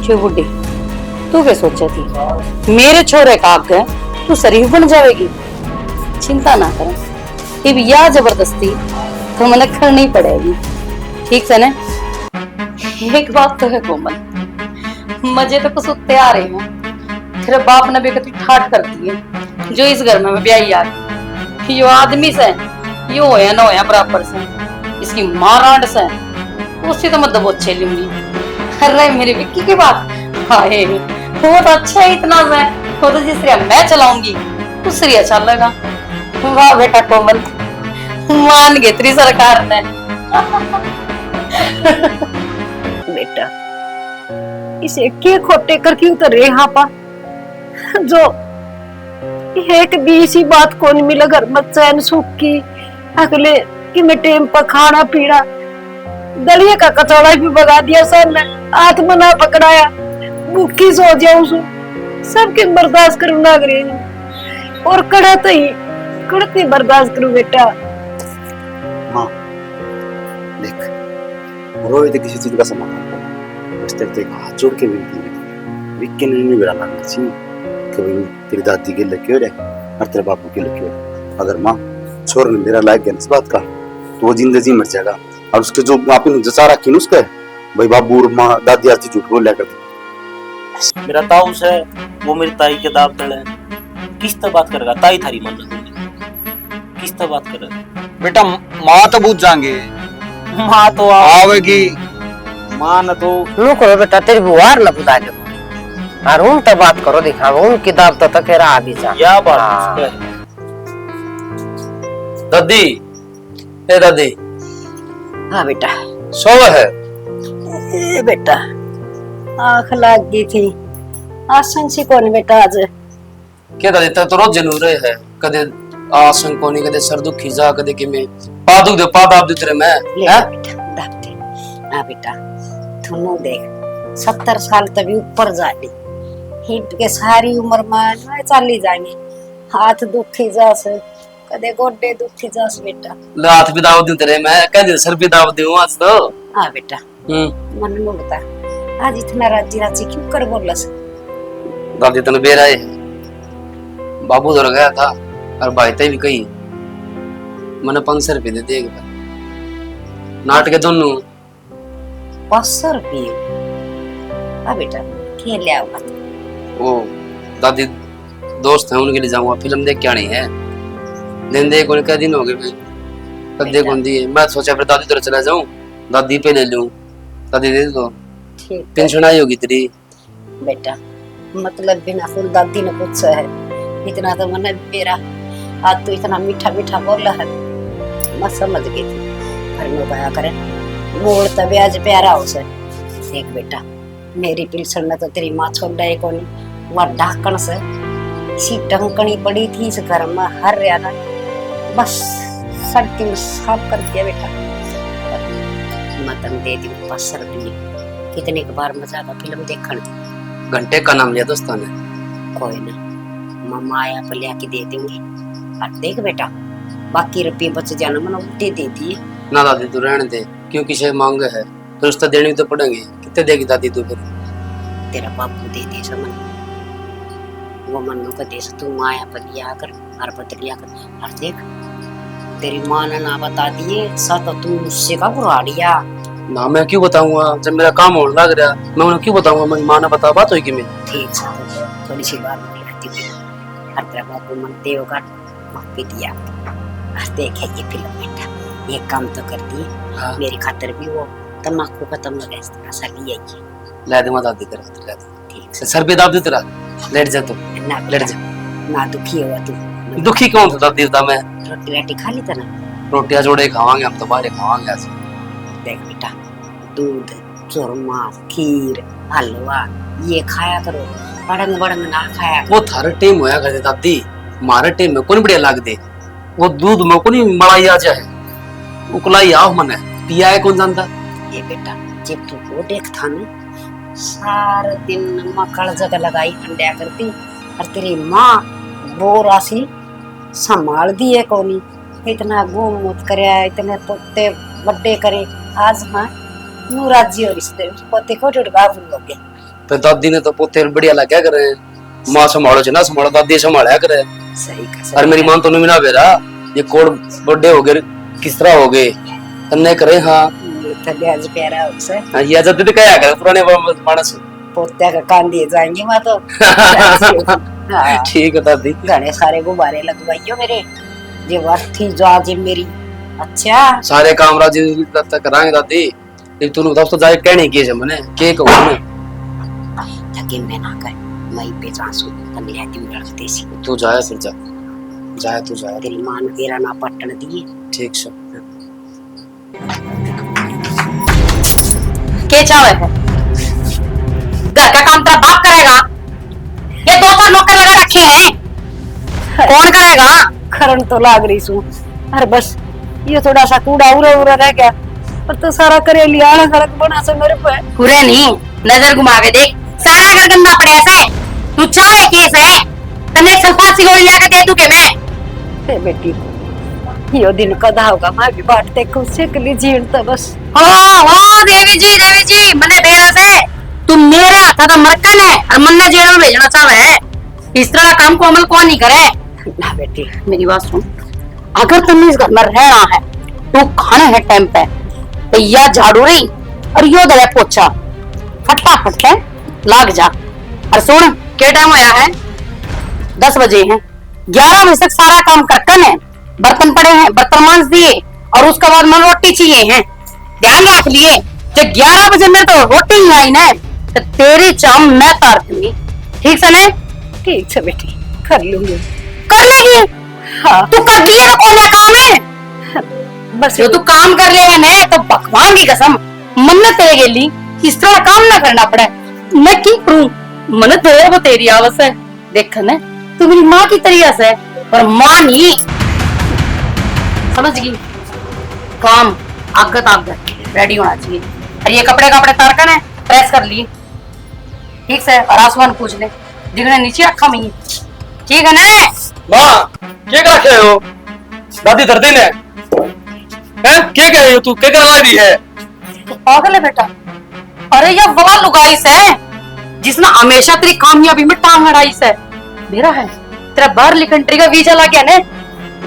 क्यों बुड्ढी, तू क्या सोचा थी मेरे छोरे का आगे तू शरीफ बन जाएगी? चिंता ना कर, अब यह जबरदस्ती तो मैंने करनी पड़ेगी, ठीक है ना? एक बात तो है कोमल, मजे तो कुछ उत्ते आ रहे हैं, तेरे बाप ने भी कति ठाट कर दी है जो इस घर में मैं ब्याही आ रही। यो आदमी से यो होया ना होया बराबर से, इसकी मां रांड से उससे तो मतलब अच्छे लिमली। अरे मेरी विक्की की बात, हाय वो तो अच्छा है इतना से, वो तो जिस तरह मैं चलाऊंगी उस तरह चलेगा। वाह बेटा कोमल, मान गई तेरी सरकार ने। बेटा इसे के खोटे कर क्यों उतर रहे यहाँ पा, जो एक भी सी बात को नहीं मिला घर में चैन सुख की। अगले कि मैं टेम पर खाना पीना, दलिया का कचौड़ा भी बगा दिया सर ने, हाथ मना पकड़ाया, भूखी सो जाऊं सु सबके बर्दाश्त करूं लग रही हूं, और कड़ा तो ही कड़ती बर्दाश्त करूं बेटा। माँ देख, रोए तो किसी चीज का समाधान करना, बस तेरे एक हाथ जोड़ के विनती है, विक्की ने नहीं बेड़ा लगना चाहिए कि भाई तेरी दादी के लगे हो रहे और तेरे बापू के लगे हो रहे। अगर माँ छोर ने मेरा लायक है इस बात का तो वो जिंदगी मर जाएगा, और उसके जो आपने जचा रखी ना उसका भाई बाबू और माँ दादी आती झूठ बोल लिया करते। मेरा ताऊ है वो मेरी ताई के दाव तले किस तरह बात करेगा, ताई थारी मान रही किस तरह बात करेगा बेटा? माँ तो बुझ जाएंगे, माँ तो आवेगी माँ न तो नो करो बेटा, तेरी बुआर न बुझा दे और उन तो बात करो, दिखाओ उन किताब तो तक आ भी जा क्या बात है। दादी, ए दादी, हाँ बेटा। सो है ए बेटा आँख लाग गई थी, आसन से कौन बेटा आज? क्या दादी तो रोज जरूर है, कदे आसन कोनी, कदे सर दुखी जा, कदे कि मैं पा दुख दे पा दाब दे तेरे मैं ले है बेटा दाब दे। हाँ बेटा तुम देख 70 साल तभी ऊपर जाली, हिट के सारी उम्र में चाली जाएंगे, हाथ दुखी जास, कदे गोडे दुखी जास बेटा। हाथ भी दाब दूं तेरे मैं, कह दे सर भी दाब दूं आज तो। हाँ बेटा मन में बता, आज इतना राजी राजी क्यों कर बोलस? दादी तने बेरा है, बाबू दौड़ गया था और भाई ते भी कही मैंने 500 रुपये दे दे एक बार नाट के दोनों 500 रुपये? हाँ बेटा क्या ले आओ मत। वो दादी दोस्त है उनके लिए जाऊंगा, फिल्म देख के आनी है, दिन दे को क्या दिन हो गए भाई कब देख होंगी है। मैं सोचा फिर दादी तरह चला जाऊं, दादी पे ले लूं, दादी दे दो ठीक पेंशन आई होगी तेरी। बेटा मतलब बिना फूल दादी ने पूछा है, इतना तो मन मेरा आज तो इतना मीठा मीठा बोला है, मैं समझ गई थी पर मैं क्या करे, मोड़ तभी आज प्यारा हो से। देख बेटा मेरी पिलसन ने तो तेरी माँ छोड़ डाई को नहीं, वह ढाकन से सी ढंकनी पड़ी थी इस घर में हर रियाना, बस सड़की में साफ कर दिया बेटा। मैं तन दे दी 500 रुपये, कितने के बार मजा आता फिल्म देखने, घंटे का नाम लिया दोस्तों ने। कोई ना मम्मा आया पर लिया के दे दूंगी, और देख बेटा बाकी रुपये बच जाना मैंने उल्टे दे दिए। ना दादी तू रहने दे, क्यों किसी मांग है तो रिश्ता देने भी तो पड़ेंगे, कितने देगी दादी तू फिर? तेरा बापू दे दे समन, वो मन्नू का देश तू माया पर लिया कर और बदलिया कर। और देख तेरी माँ ने ना बता दिए सा तो तू मुझसे का बुराड़िया ना मैं क्यों बताऊंगा, जब मेरा काम होने लग रहा मैं उन्हें क्यों बताऊंगा, मेरी माँ ने बता बात होगी मैं ठीक है थोड़ी सी बात कहती हूँ। और तेरा बापू मन देव का माफी दिया, और देखे ये फिल्म बेटा ये काम तो कर दिए। हाँ। मेरी खातर भी वो तम्बाकू खत्म हो गया ऐसा लिया ही ला दे मत दादी तेरा, ला दे ठीक सर पे दाब दे तेरा, लेट जा तू ना लेट जा। ना दुखी हुआ तू, दुखी कौन था दादी था मैं, रोटी राटी खा ली था ना? रोटियां जोड़े खावांगे हम तो, बाहर खावांगे आज। देख बेटा दूध चूरमा खीर हलवा ये खाया करो, बड़ंग बड़ंग ना खाया। वो थारे टेम होया करते दादी, मारे टेम में कौन बढ़िया लाग दे, वो दूध में कौन मलाई आ जाए, उकलाई आओ मने पिया है कौन जानता। ये बेटा जब तू वो देख था ना सारा दिन मकड़ जगह लगाई अंडा करती, और तेरी माँ वो राशि संभाल दी है कोनी, इतना घूम मुत करे इतने पोते बड्डे करे, आज माँ नू राज्य और रिश्ते पोते को जुड़वा भूल गए। फिर दादी ने तो पोते बढ़िया लगा करे, माँ संभालो च ना संभालो, दादी संभाला करे। सही का और मेरी मां तो नहीं ना बेरा ये कोड बर्थडे हो गए किस तरह हो गए तन्ने करे। हाँ तभी आज प्यारा उसे ये आजाद तो क्या करे पुराने मानस। पोत्या का कान दिए जाएंगे माँ तो। हाँ, ठीक है दादी। घने सारे गुब्बारे लगवाइयो मेरे जे थी जो आज मेरी। अच्छा सारे काम राजी तक कराएंगे दादी। एक तू दोस्तों जाए कहने की है मैंने के कहूं मैं यकीन में ना कर मैं पे चांसू तन्ने है तुम लड़ देसी। तू जाए फिर जा जाए तू जाए तेरी मां ने तेरा ना पटन दिए। ठीक से के चावे है घर का काम तेरा बाप करेगा? ये 2-4 नौकर लगा रखे हैं, कौन करेगा? खरन तो लाग रही सू अरे बस ये थोड़ा सा कूड़ा उरा उरा रह गया पर तो सारा करे लिया खरक बना से मेरे पे। पूरे नहीं नजर घुमा के देख सारा घर गंदा पड़े ऐसे। तू चाहे केस है तने एक सल्फासी गोली लाके दे दूं के मैं। हे बेटी यो दिन कदा होगा मैं भी बांटते खुद से कली जीण तो बस। हो देवी जी मने बेरा से तू मेरे हाथ का मरकन है और मन्ने जेल में भेजना चाहे है। इस तरह का काम को अमल कौन नहीं करे? ना बेटी मेरी बात सुन, अगर तुमने इस घर में रहना है तो खाना है टाइम पे, तो या झाड़ू रही और यो दया पोछा फटाफट है लाग जा। और सुन क्या टाइम होया है? 10 बजे हैं, 11 बजे तक सारा काम करकन है, बर्तन पड़े हैं बर्तन मांज दिए और उसके बाद मन रोटी चाहिए है। ध्यान रख लिए जब 11 बजे में तो रोटी ही आई ना तो तेरी चाम मैं तार दूंगी। ठीक से ना? ठीक है बेटी कर लूंगी। कर लेगी? हाँ तू कर दिए तो कौन है काम है? बस जो तू काम कर लेगा ना तो भगवान की कसम मन्नत तेरे के लिए इस तरह काम ना करना पड़े। मैं की करूं मन्नत तेरे वो तेरी आवाज है देख ना तू मेरी माँ की तरीका से पर माँ नहीं समझ गई। काम आगत रेडी होना चाहिए और ये कपड़े तारकन है प्रेस कर लिए ठीक से और आसमान पूछ ले दिखने नीचे रखा मैं ठीक है ना? माँ क्या कर रखे हो दादी दर्दी ने हैं क्या कह रही हो तू क्या कर रही है? तो पागल है बेटा। अरे ये वो लुगाई से जिसने हमेशा तेरी कामयाबी में टांग अड़ाई से मेरा है तेरा बाहर कंट्री का वीजा ला गया ना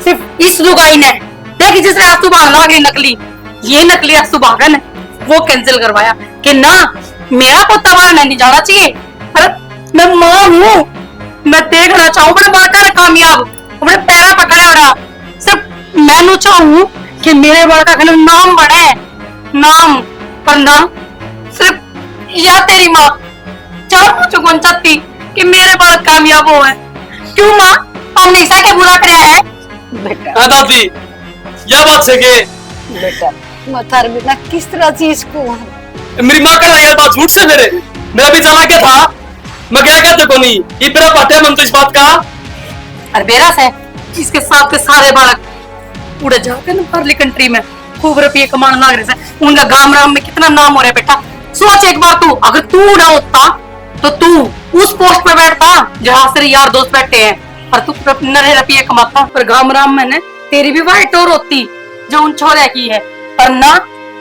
सिर्फ इस लुगाई ने देख जिसने आंसू बहान ला गई नकली ये नकली आंसू भागन वो कैंसिल करवाया कि ना मेरा पोता वहां नहीं जाना चाहिए। अरे मैं मां हूं मैं देखना चाहूं बड़े बड़का ने कामयाब बड़े पैरा पकड़े और सिर्फ मैं चाहूं कि मेरे बड़का का नाम बढ़े नाम पर ना सिर्फ या तेरी माँ चार मुझे कौन चाहती कि मेरे बालक कामयाब हो है। क्यों माँ हमने ऐसा क्या बुरा कराया है? बेटा हाँ दादी यह बात है कि बेटा मैं थार बिना किस तरह चीज को मेरी माँ कर रही है बात झूठ से मेरा भी चला क्या था मैं क्या कहते को नहीं इतना पाते मन तो इस बात का और बेरा से इसके साथ के सारे बालक उड़े जाते ना बाहरली कंट्री में खूब रुपये कमाने लग रहे थे। उनका गांव राम में कितना नाम हो रहा है बेटा। सोच एक बार तू अगर तू ना होता तो तू उस पोस्ट पे बैठता जहाँ से यार दोस्त बैठे हैं और तू नरे रुपये कमाता पर गांव राम में ने तेरी भी वाइट और होती जो उन छोरे की है पर ना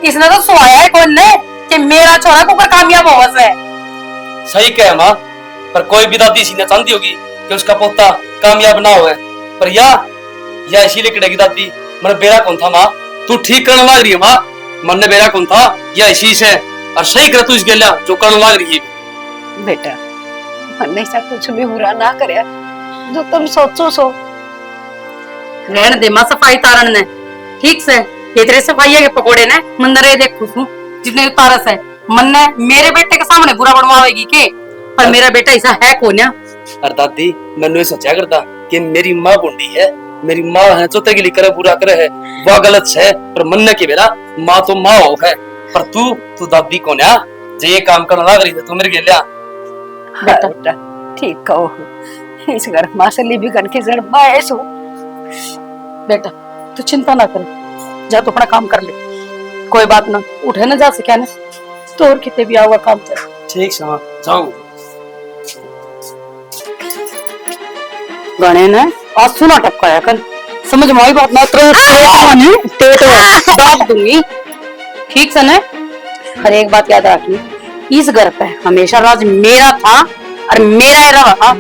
इसने तो सोया है कौन ने कि मेरा छोरा को कामयाब हो से। सही कहे माँ पर कोई भी दादी इसी ने चाहती होगी कि उसका पोता कामयाब ना हो पर या इसीलिए करेगी दादी मन बेरा कौन था माँ तू ठीक करने लग रही है माँ मन ने बेरा कौन था या इसी से और सही कर तू इस गेला जो करने लग रही है। बेटा मन ऐसा कुछ भी बुरा ना करे जो तुम सोचो सो रहने दे माँ सफाई तारण ने ठीक से ये तेरे सफाई के पकोड़े ने मंदरे देख खुश हूँ जितने उतारस है मन ने मेरे बेटे के सामने बुरा बनवाएगी के पर मेरा बेटा ऐसा है कौन है? अरे दादी मैंने सोचा करता कि मेरी माँ बुंडी है मेरी माँ है चौथे के लिए करे बुरा करे है वह गलत है पर मन की मेरा माँ तो माँ हो है पर तू दादी कौन है जो ये काम करना लग रही है तू मेरे के लिया बेटा ठीक कहो इस घर माँ से ली भी गन के जड़ ऐसो बेटा तू चिंता ना कर जा तो अपना काम कर ले कोई बात ना उठे ना जा सके ना तो और कितने भी आओगा काम कर ठीक है जाऊं गाने ने आज सुना टपकाया कर समझ में आई बात ना तो दाब दूंगी ठीक से ना। हर एक बात याद रखनी इस घर पे हमेशा राज मेरा था और मेरा ही रहा।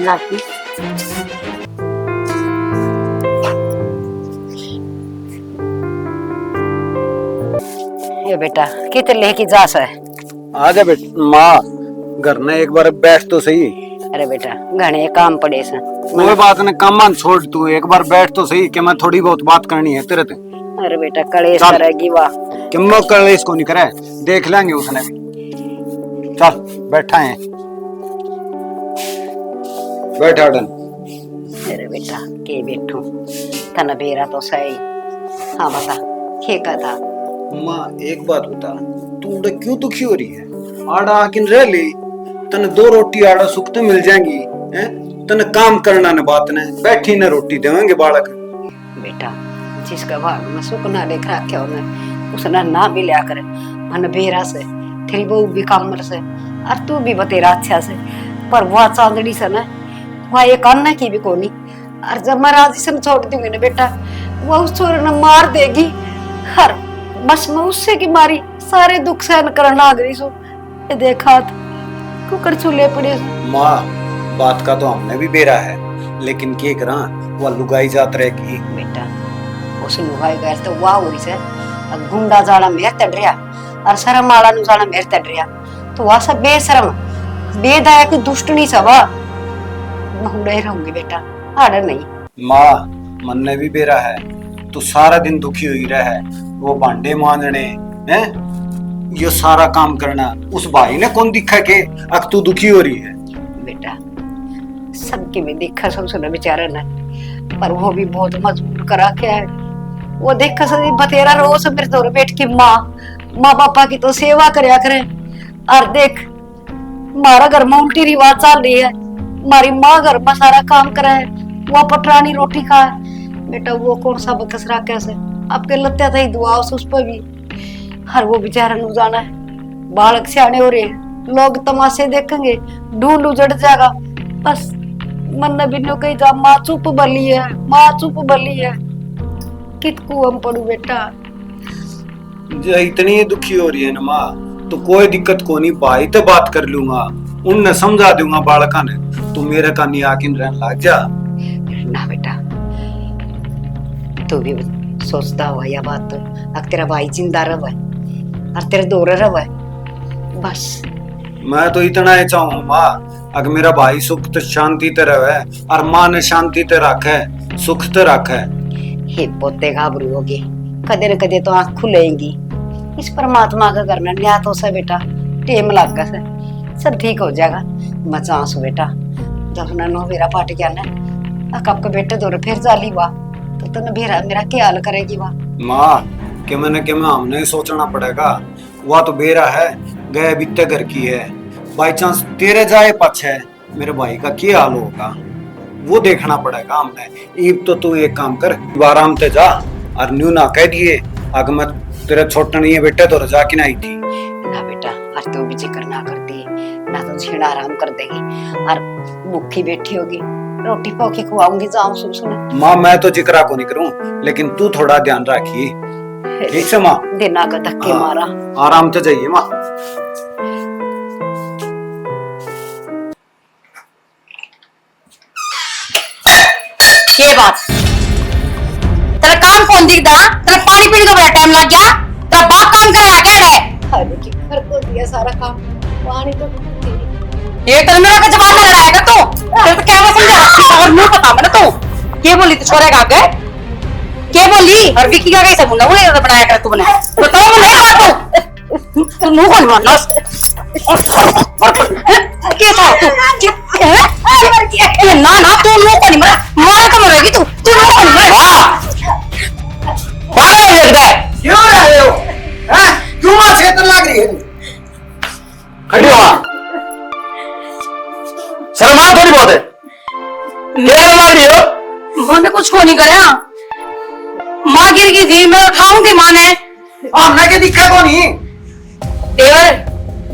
लाकी ये बेटा कितने लेके जा सा है? आजा बेटा माँ, घर ने एक बार बैठ तो सही। अरे बेटा घने काम पड़े से। कोई बात नहीं, काम छोड़, तू एक बार बैठ तो सही कि मैं थोड़ी बहुत बात करनी है तेरे से। अरे बेटा कलेश चल। करेगी वाह। कि मैं कलेश को नहीं करे, देख लेंगे उसने भी। चल बैठा है, बैठा डन। अरे बेटा के बैठू तना बेरा तो सही। हाँ बता के कथा। माँ एक बात बता, तू उड़े क्यों दुखी हो रही है? आड़ा आकिन रह ली, तने 2 रोटी आड़ा सुख तो मिल जाएंगी हैं? तने काम करना न बात ने, बैठी न रोटी देवेंगे बालक। बेटा जिसका भाग में सुख ना देख रखे हो उसने ना भी लिया करे मन बेरा से, तेरी बहू भी कामर से और तू भी बतेरा अच्छा से। पर वह चांदड़ी से ना वह एक अन्ना की भी कोनी। और जब मैं राजी से छोड़ दूंगी ना बेटा, वह उस छोरे ने मार देगी। हर बस मैं उससे की मारी सारे दुख सहन करना आ गई सो। ये देखा कुकर चूल्हे पड़े। माँ बात का तो हमने भी बेरा है, लेकिन के करा वह लुगाई जात रहेगी। बेटा उस लुगाई गए तो वाह हुई से गुंडा जाना मेर तड़ रहा और शर्म वाला नु जाना मेर तड़ रहा। तो वह सब बेशरम बेदया की दुष्टनी सब मैं रहूंगी बेटा, आड़ नहीं। माँ मन ने भी बेरा है, तू सारा दिन दुखी हुई रहे, वो भांडे मांजने हैं, ये सारा काम करना। उस भाई ने कौन दिखा के अब तू दुखी हो रही है? बेटा सबके भी देखा सब सुना बेचारा ना, पर वो भी बहुत मजबूर करा के है। वो देखा सदी बतेरा रोज मेरे तोरे बैठ के माँ बापा की तो सेवा करया करे। और देख मारा घर में उल्टी रिवाज चल रही है, मारी माँ घर में सारा काम करे है, वो पटरानी रोटी खाए। बेटा वो कौन सा बकस रहा कैसे आपके लत्या था ही दुआ उस पर भी। हर वो बेचारा नु जाना है, बालक सियाने हो रहे, लोग तमाशे देखेंगे, ढूंढ उजड़ जाएगा। बस मन बिनो कही जा माँ चुप बली है, माँ चुप बली है। कितकू हम पड़ू बेटा। जो इतनी दुखी हो रही है ना माँ, तो कोई दिक्कत को नहीं, भाई तो बात कर लूंगा, उनने समझा दूंगा बालका ने। तू मेरे का नहीं आकिन रहने लग जा। ना बेटा तू भी सोचता हुआ यह बात तो अब तेरा भाई जिंदा रहा और तेरे दौरे रहा बस। मैं तो इतना ही चाहूँ माँ, अगर मेरा भाई सुख तो शांति ते रहे और माँ ने शांति ते रखे, सुख ते रखे। हे पोते घाबरू होगी, कदे न कदे तो आंख खुलेगी। इस परमात्मा का करना न्याय तो से बेटा, टेम लग गया से सब ठीक हो जाएगा। मचांस बेटा जब ना नो मेरा पाट गया ना कब के बेटे दौरे फिर जाली हुआ तो तने मेरा क्या हाल करेगी वह? माँ कि मैंने हमने सोचना पड़ेगा। वह तो बेरा है, गए बीते घर की है, बाई चांस तेरे जाए पछे मेरे भाई का क्या हाल होगा वो देखना पड़ेगा हमने। ईब तो तू एक काम कर, आराम ते जा और न्यू ना कह दिए अगर मैं तेरे छोटा नहीं है बेटे तो रजा की नहीं थी ना बेटा। और तू भी जिक्र ना करती ना तो छीना आराम कर देगी और भूखी बैठी होगी, रोटी पोकी खुआऊंगी जाऊं सुन। माँ मैं तो जिक्रा को नहीं करूं, लेकिन तू थोड़ा ध्यान रखिए, ठीक से माँ? दिना का धक्के मारा। आराम से जाइए माँ। ये बात तेरा काम कौन दिखदा? तेरा पानी पीने का बड़ा टाइम लग गया, तेरा बाप काम कराया क्या रे? अरे की घर को दिया सारा काम, पानी तो ये तेरे मेरा का जवाब में लड़ाएगा तू? तेरे तो क्या मैं समझा रखी और मुंह पता मैंने तू क्या बोली तू छोरे का के क्या बोली? और विकी का कैसे मुंडा वो ये बनाया कर तूने बताओ मैं नहीं बात तू मुंह कौन मारना क्या था तू ना ना तू मुंह कौन मारा मारा का मरेगी तू मुंह कौन मारा पागल है बेटा, क्यों रहे हो? हैं? क्यों मां छेतर लग रही है? खड़ी हो मां, शर्म आ थोड़ी बहुत है। क्या लग रही हो? मैंने कुछ को नहीं कराया, माँ गिर गई थी, मैं उठाऊंगी माँ ने। हमने के दिखा को नहीं? देवर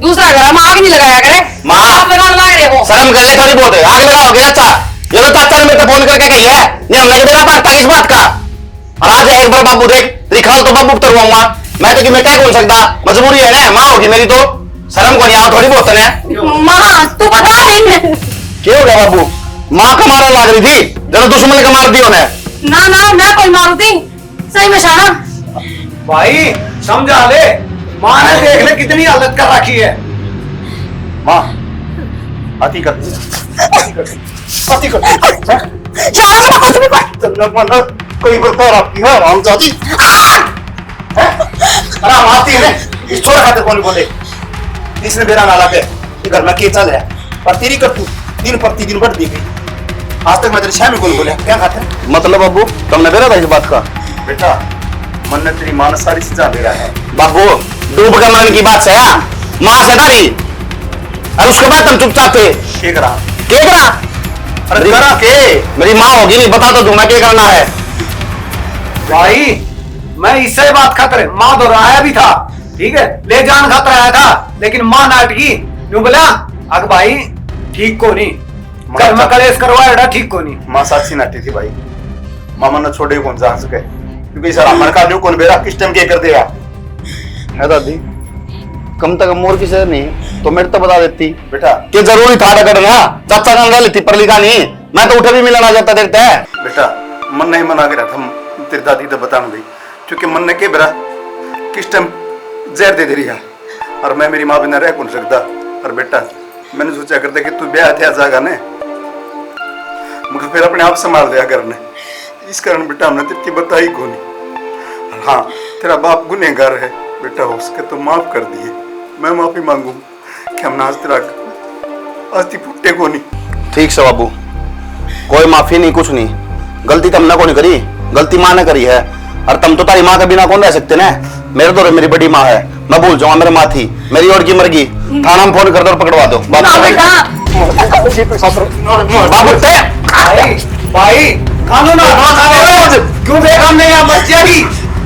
दूसरा घर में आग नहीं लगाया करे। माँ आप लगाने लग रहे हो। शर्म कर ले थोड़ी बहुत है, आग लगाओगे अच्छा? ये तो चाचा ने मेरे को फोन करके कही है, नहीं हमने मेरा पड़ता किस बात का? और आज एक बार बाबू देख दिखाओ तो बाबू उतरवाऊंगा। मैं तो कि मैं क्या बोल सकता, मजबूरी है ना, माँ होगी मेरी तो शर्म को नहीं आओ थोड़ी बहुत है। माँ तू बता नहीं। क्या हो गया बाबू, माँ का मारा लाग रही थी, जरा दुश्मन का मार दियो ने। ना ना मैं कोई मारू थी, सही में शाना। भाई समझा ले, माँ ने देख ले कितनी हालत कर रखी है। माँ अति कर अति कर शाना मैं कुछ भी कर। जन्नत मंडल कोई बता आपकी है राम जाती राम आती है इस छोरा खाते कौन बोले, इसने बेरा नाला के ये घर में के चल है, पर तेरी करतू दिन प्रतिदिन बढ़ दी गई। आज तक मैं तेरे छह में कौन बोले क्या खाते मतलब बाबू तुमने बेरा था इस बात का। बेटा मन ने तेरी मां ने सारी सजा दे रहा है बाबू, डूब के मरने की बात से मां से डरी और उसके बाद तुम चुपचाप थे। के करा अरे करा के मेरी माँ होगी नहीं, बता तो तुम्हें क्या करना है। भाई मैं इससे बात खातर माँ दोहराया भी था, ठीक है, ले जान खातर आया था, लेकिन माँ नाटकी यूं बोला अग भाई ठीक को नहीं, घर में कलेश करवाया ठीक को नहीं। माँ साक्षी नाटी थी भाई, मामा ने छोड़े कौन जा सके, क्योंकि सर हमारे का न्यू कौन बेरा किस टाइम क्या कर दिया है दादी, कम तक मोर की सर नहीं तो मेरे तो बता देती बेटा कि जरूरी था करना, चाचा का लेती पर लिखा नहीं, मैं तो उठे भी मिलना जाता देखता है। बेटा मन नहीं मना के रहा था तेरी दादी तो बता नहीं, क्योंकि मन ने के बेरा किस टाइम जहर दे रही है और मैं मेरी माँ बिना रह कौन सकता। और बेटा मैंने सोचा करता कि तू ब्याह थे जागा ने मुझे फिर अपने आप संभाल दिया करने, इस कारण बेटा हमने तेरी बताई को नहीं। हाँ तेरा बाप गुनहगार है बेटा, हो सके तो माफ कर दिए, मैं माफी मांगू कि हमने आज तेरा अस्थि फुटे को नहीं। ठीक से बाबू कोई माफी नहीं कुछ नहीं, गलती तुमने को नहीं करी, गलती माँ ने करी है, और तुम तो तारी माँ के बिना कौन रह सकते ना। मेरे तो मेरी बड़ी माँ है, मैं भूल जाऊंगा मेरी माँ थी, मेरी और की मरगी थाना में फोन कर दो और पकड़वा दो। भाई कानून क्यों देखा हमने यहाँ मस्जिद की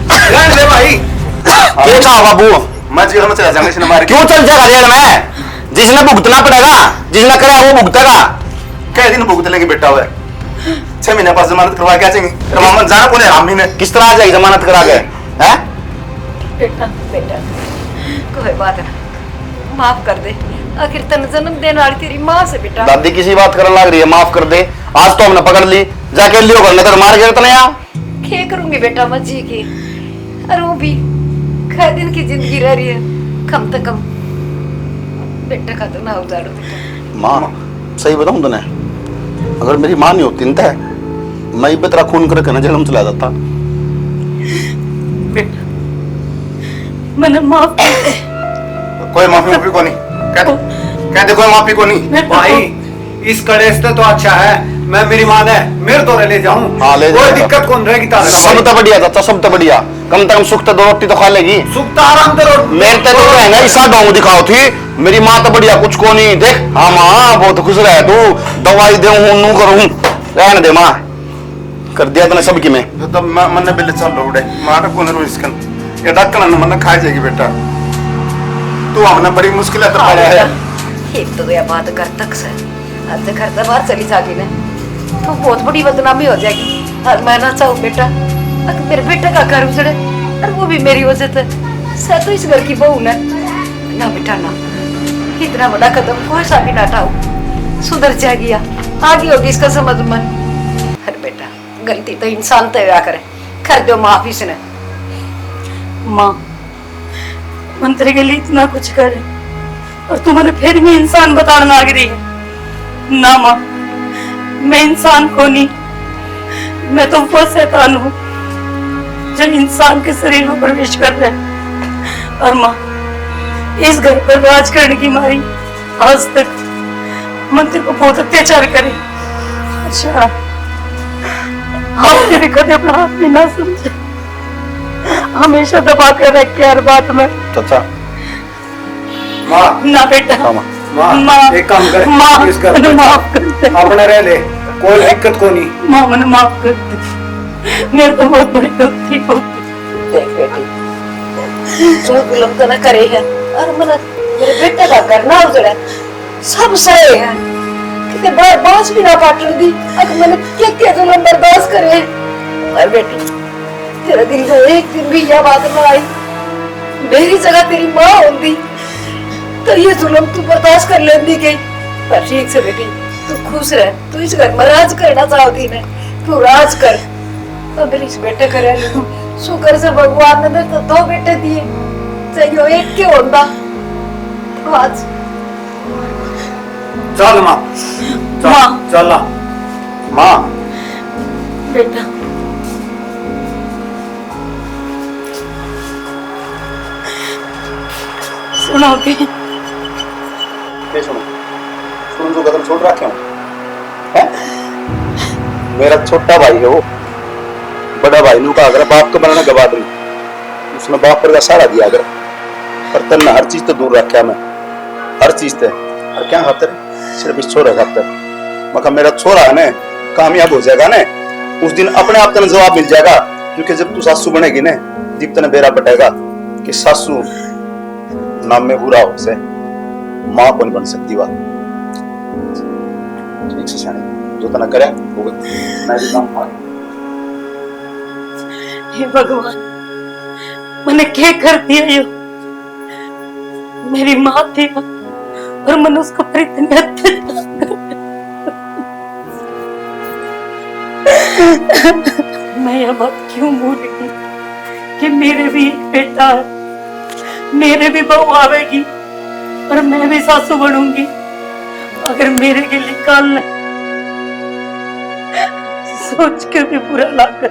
रहने दे भाई। क्या कहा बाबू, मैं जेल में चला जाऊंगा इसने मार क्यों चल जाएगा जेल में, जिसने भुगतना पड़ेगा, जिसने करा वो भुगतेगा। कई दिन भुगत लेंगे बेटा, हुए 6 महीने पास जमानत करवा के आ जाएंगे, मामा जाना कौन है रामी ने, किस तरह आ जाएगी जमानत करा के हैं। बेटा बेटा कोई बात ना, माफ कर दे, आखिर तन जन्म देने वाली तेरी माँ से बेटा। दादी किसी बात करने लग रही है, माफ कर दे, आज तो हमने पकड़ ली, जाके लियो करने तो मार गए इतने यहाँ क्या करूंगी बेटा मज्जी की, अरे वो भी कई दिन की जिंदगी रह रही है, कम से कम बेटा का तो ना उजाड़ो बेटा। माँ सही बताऊं तूने, अगर मेरी माँ नहीं होती न मैं भी तेरा खून करके ना जेल में चला जाता। बेटा मैंने माफ कर दे। कोई माफी को नहीं कह दे, कोई माफी को नहीं। भाई इस कड़े से तो अच्छा है मैं मेरी माँ ने मेरे तो ले जाऊं, हाँ, ले कोई जाऊंगा। दिक्कत कौन रहेगी तारे का सब भाई। तो बढ़िया था, सब तो बढ़िया, कम से कम सुख तो 2 रोटी तो खा लेगी। सुख तो आराम करो मेरे तो है ना ऐसा ढोंग दिखाओ थी, मेरी माँ तो बढ़िया कुछ को नहीं, देख हाँ माँ बहुत खुश रहे तू, दवाई दे नू करूँ रहने दे माँ, कर दिया तूने सबकी में। तब मन ने बिल्ले चल उड़े मार को न इसकन ये डक्कन न मन खा जाएगी बेटा, तू हमने बड़ी मुश्किल है तो पड़ा है। एक तो गया बात कर तक से, अब से घर से बाहर चली जागी ने तो बहुत बड़ी बदनामी हो जाएगी, और मैं ना चाहूँ बेटा अगर मेरे बेटे का घर उजड़े, और वो भी मेरी वजह से, मैं तो इस घर की बहू ने ना बेटा ना, इतना बड़ा कदम कोई सा भी ना उठाओ, सुधर जाएगी आगे होगी इसका समझ मन। अरे बेटा गलती तो इंसान तो हुआ करे, कर दो माफी से। माँ मंत्री के लिए इतना कुछ करे और तुम्हारे फिर भी इंसान बताना लग रही है ना। माँ मैं इंसान को नहीं, मैं तो वो शैतान हूँ जो इंसान के शरीर में प्रवेश कर रहे हैं। और माँ इस घर पर राज करने की मारी आज तक मंत्री को बहुत अत्याचार करे, अच्छा आपने भी कभी अपना हाथ भी ना समझे, हमेशा दबा कर रखे हर बात में। चाचा माँ ना बेटा हाँ, माँ। माँ एक काम कर, माँ इस घर मैंने पे माफ कर दे, अपने रह ले, कोई दिक्कत को नहीं। माँ मैंने माफ कर दे, मेरे तो बहुत बड़ी गलती हो गई। देख बेटी जो गुलाम तो ना करे है, और मेरे बेटे का घर ना उजड़ा, सब सही है, कितने बार बांस भी ना काट दी, अगर मैंने क्या जुल्म बर्दाश्त करे। और बेटी तेरा दिल को एक दिन भी यह बात ना आई मेरी जगह तेरी माँ होती तो ये जुल्म तू बर्दाश्त कर लेती के। पर ठीक से बेटी, तू खुश रह, तू इस घर में राज करना चाहती है, तू राज कर। तो मेरी इस बेटे करे शुक्र से भगवान ने तो 2 बेटे दिए, चाहिए एक के होता तो आज। चल माँ, माँ। चल माँ बेटा सुनोगे? ये सुनो, सुन जो कदम छोड़ रखे हो हैं? मेरा छोटा भाई है वो, बड़ा भाई नु का अगर बाप को बनाना गवा दूं, उसने बाप पर का सारा दिया अगर, पर तन्ना हर चीज तो दूर रखा मैं, हर चीज ते। और क्या खातर? सिर्फ इस छोरे खातर। मगर मेरा छोरा है ना, कामयाब हो जाएगा ना, उस दिन अपने आप तने जवाब मिल जाएगा। क्योंकि जब तू सासू बनेगी ना, जब तने बेरा पटेगा कि सासू नाम में बुरा हो से माँ को नहीं बन सकती बात। ठीक से सियाने जो तना करे वो मैं भी काम खा। हे भगवान, मैंने क्या कर दिया यो? मेरी माँ थी और मैंने उसको पर इतने अत्याचार कर दिया। मैं यह बात क्यों भूल गई कि मेरे भी एक बेटा है, मेरे भी बहू आवेगी और मैं भी सासू बनूंगी। अगर मेरे के लिए काल सोच के भी बुरा लगा।